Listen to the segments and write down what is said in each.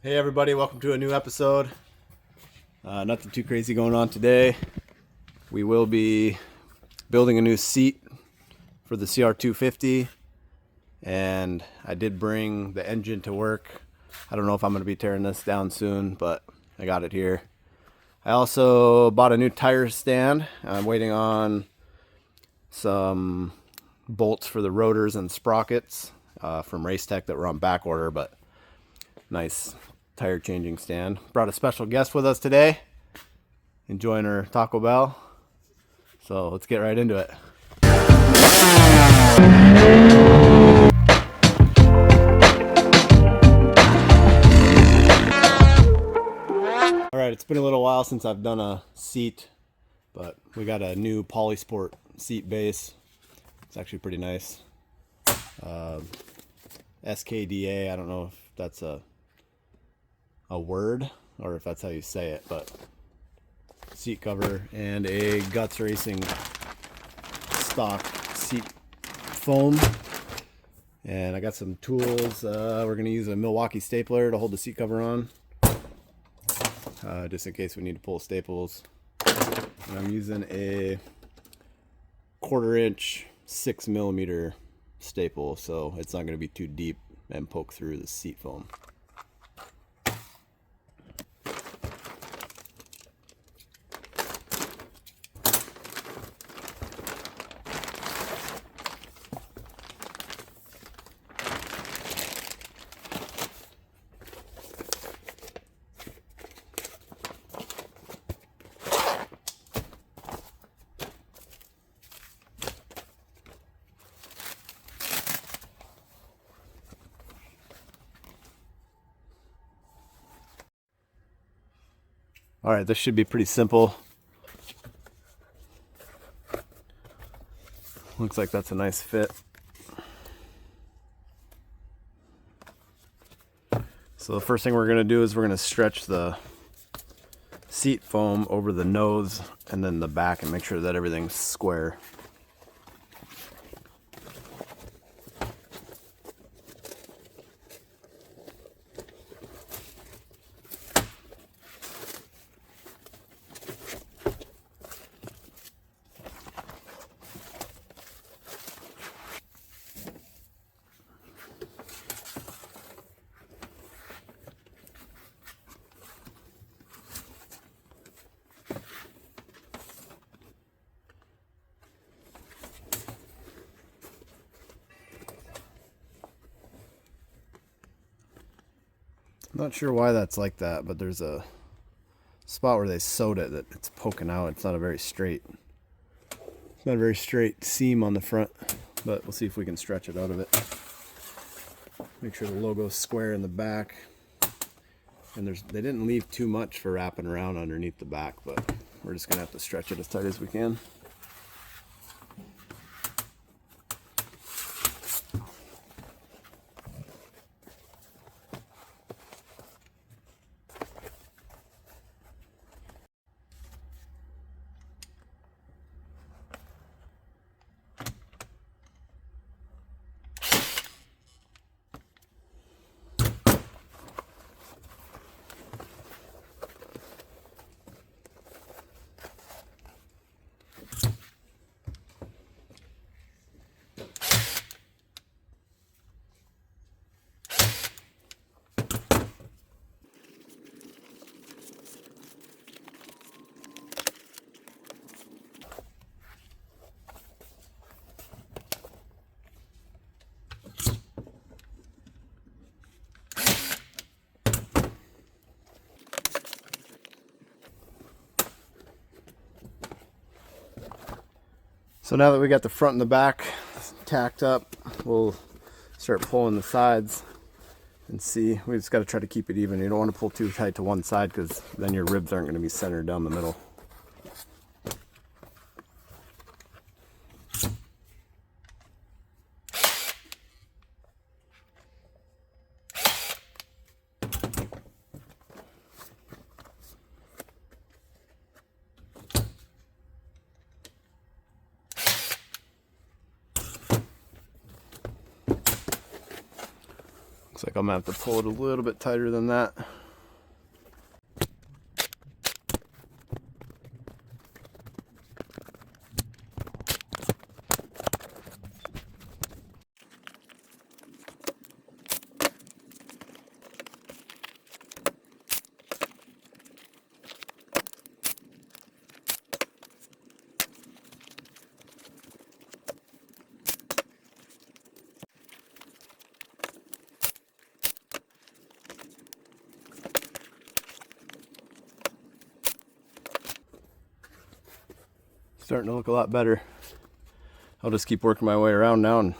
Hey everybody, welcome to a new episode. Nothing too crazy going on today. We will be building a new seat for the CR250, and I did bring the engine to work. I don't know if I'm going to be tearing this down soon, but I got it here. I also bought a new tire stand. I'm waiting on some bolts for the rotors and sprockets from Racetech that were on back order, but nice tire changing stand. Brought a special guest with us today, enjoying her Taco Bell. So let's get right into it. All right, it's been a little while since I've done a seat, but we got a new Polysport seat base. It's actually pretty nice. SKDA, I don't know if that's a word or if that's how you say it, but seat cover and a Guts Racing stock seat foam. And I got some tools. We're going to use a Milwaukee stapler to hold the seat cover on, just in case we need to pull staples. And I'm using a 1/4 inch 6mm staple, so it's not going to be too deep and poke through the seat foam. All right, this should be pretty simple. Looks like that's a nice fit. So the first thing we're going to do is we're going to stretch the seat foam over the nose and then the back and make sure that everything's square. I'm not sure why that's like that, but there's a spot where they sewed it that it's poking out. It's not a very straight seam on the front, but we'll see if we can stretch it out of it. Make sure the logo's square in the back. And they didn't leave too much for wrapping around underneath the back, but we're just gonna have to stretch it as tight as we can. So now that we got the front and the back tacked up, we'll start pulling the sides and see. We just got to try to keep it even. You don't want to pull too tight to one side because then your ribs aren't going to be centered down the middle. Looks like I'm gonna have to pull it a little bit tighter than that. Starting to look a lot better. I'll just keep working my way around now and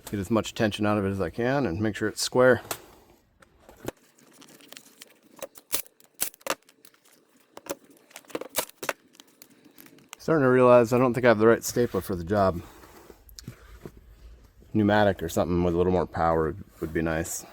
get as much tension out of it as I can and make sure it's square. Starting to realize I don't think I have the right stapler for the job. Pneumatic or something with a little more power would be nice.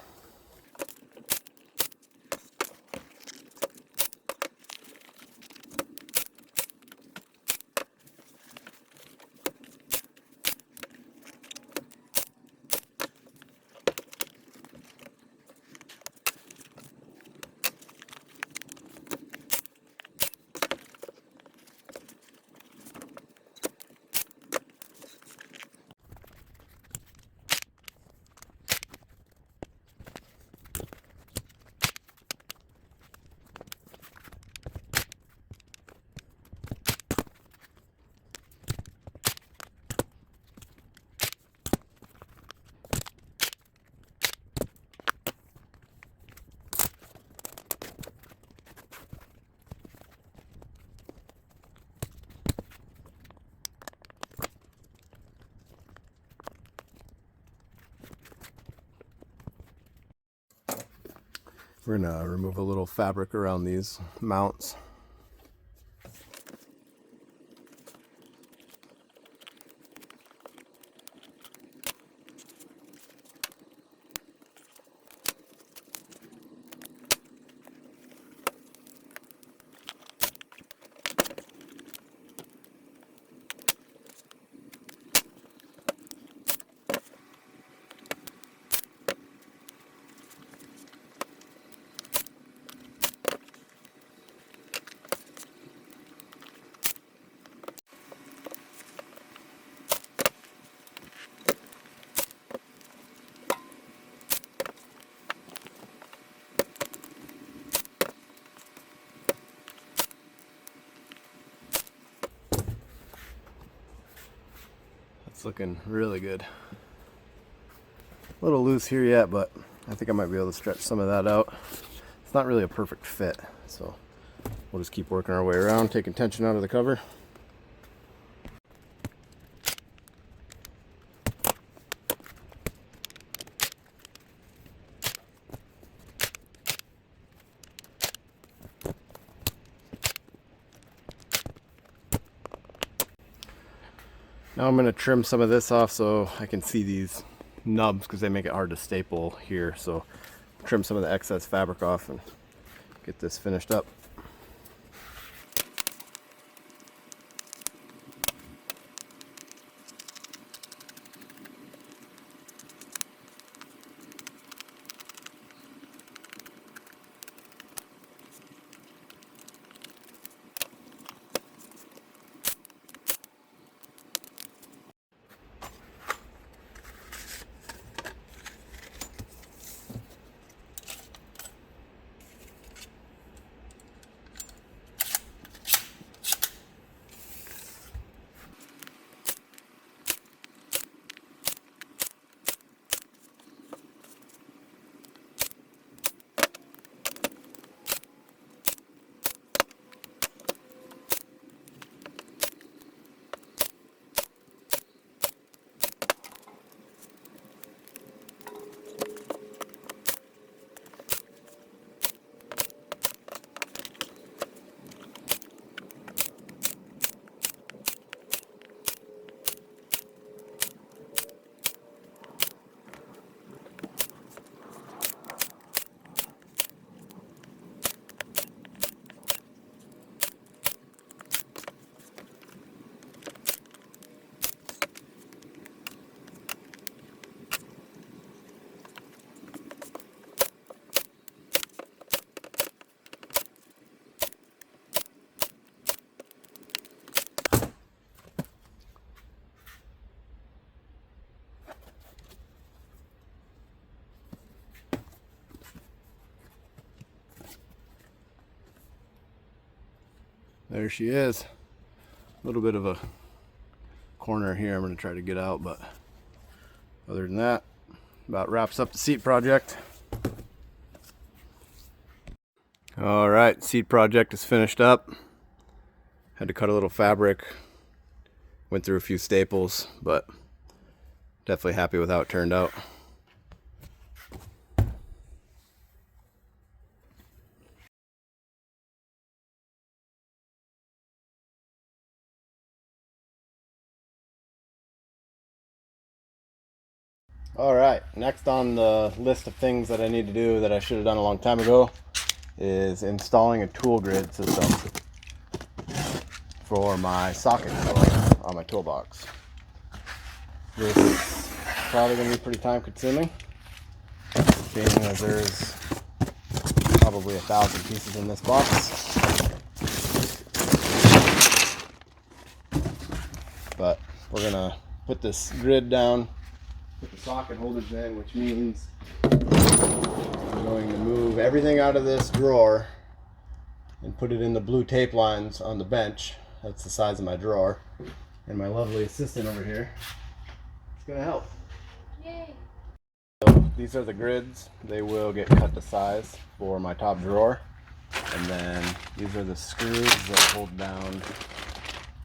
We're gonna remove a little fabric around these mounts. It's looking really good. A little loose here yet, but I think I might be able to stretch some of that out. It's not really a perfect fit, so we'll just keep working our way around, taking tension out of the cover. Now I'm going to trim some of this off so I can see these nubs because they make it hard to staple here. So trim some of the excess fabric off and get this finished up. There she is. A little bit of a corner here I'm going to try to get out, but other than that, about wraps up the seat project. All right, seat project is finished up. Had to cut a little fabric, went through a few staples, but definitely happy with how it turned out. All right, next on the list of things that I need to do that I should have done a long time ago is installing a tool grid system for my socket drawer on my toolbox. This is probably going to be pretty time consuming, being as there's probably 1,000 pieces in this box. But we're going to put this grid down, put the socket holders in, which means I'm going to move everything out of this drawer and put it in the blue tape lines on the bench. That's the size of my drawer. And my lovely assistant over here is going to help. Yay! So these are the grids. They will get cut to size for my top drawer. And then these are the screws that hold down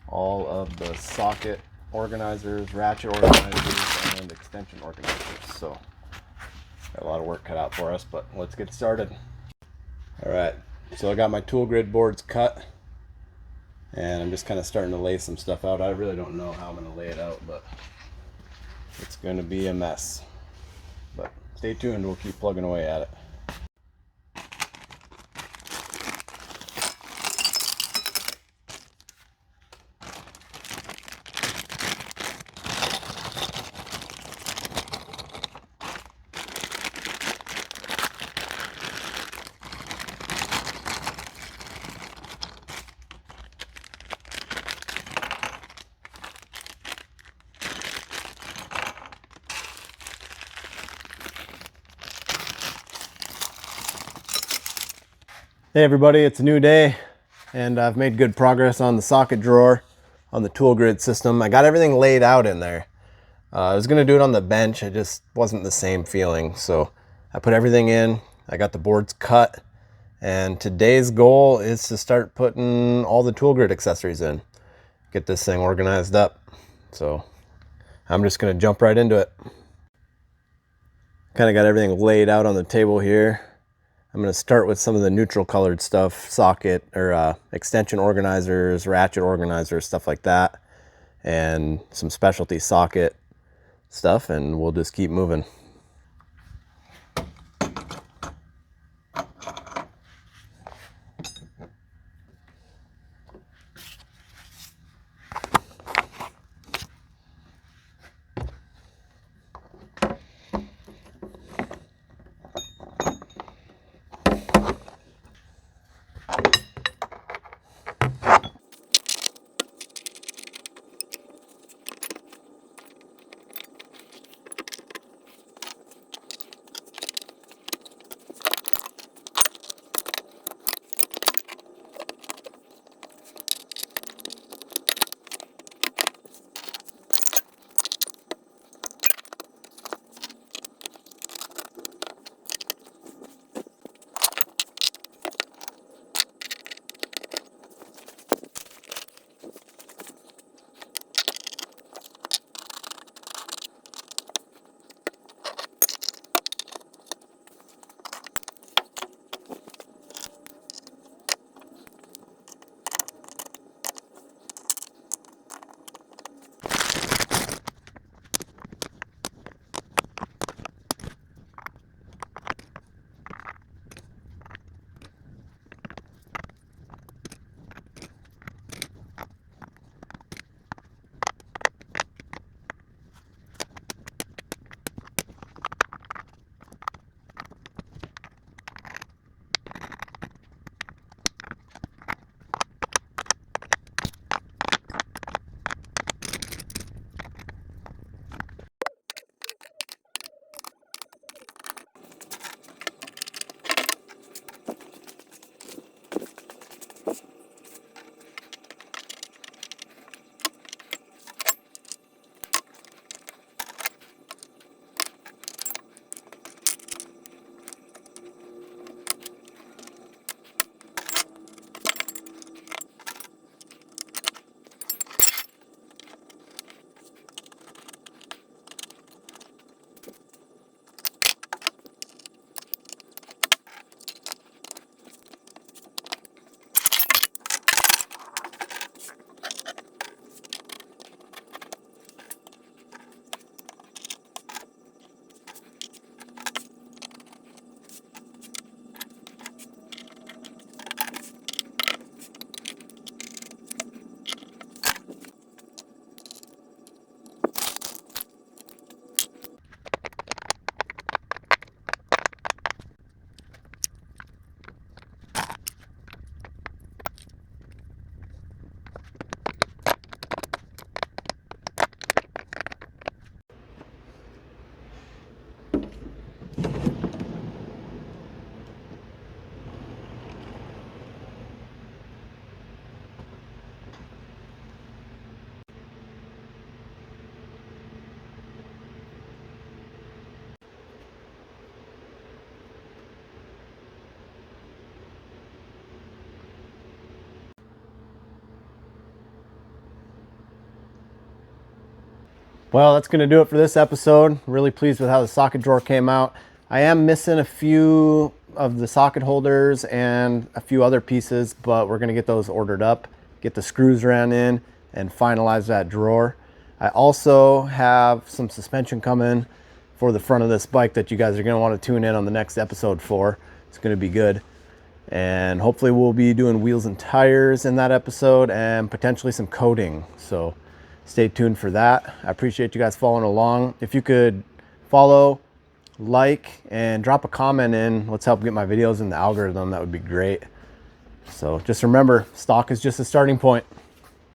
all of the socket organizers, ratchet organizers, and extension organizers. So got a lot of work cut out for us, but let's get started. All right, so I got my tool grid boards cut, and I'm just kind of starting to lay some stuff out. I really don't know how I'm going to lay it out, but it's going to be a mess. But stay tuned, we'll keep plugging away at it. Hey everybody, it's a new day and I've made good progress on the socket drawer on the tool grid system. I got everything laid out in there. I was going to do it on the bench, it just wasn't the same feeling. So I put everything in, I got the boards cut, and today's goal is to start putting all the tool grid accessories in. Get this thing organized up. So I'm just going to jump right into it. Kind of got everything laid out on the table here. I'm going to start with some of the neutral colored stuff, socket or extension organizers, ratchet organizers, stuff like that, and some specialty socket stuff, and we'll just keep moving. Well, that's going to do it for this episode. Really pleased with how the socket drawer came out. I am missing a few of the socket holders and a few other pieces, but we're going to get those ordered up, get the screws ran in, and finalize that drawer. I also have some suspension coming for the front of this bike that you guys are going to want to tune in on the next episode for. It's going to be good. And hopefully we'll be doing wheels and tires in that episode and potentially some coating. So stay tuned for that. I appreciate you guys following along. If you could follow, like, and drop a comment in, let's help get my videos in the algorithm. That would be great. So just remember, stock is just a starting point.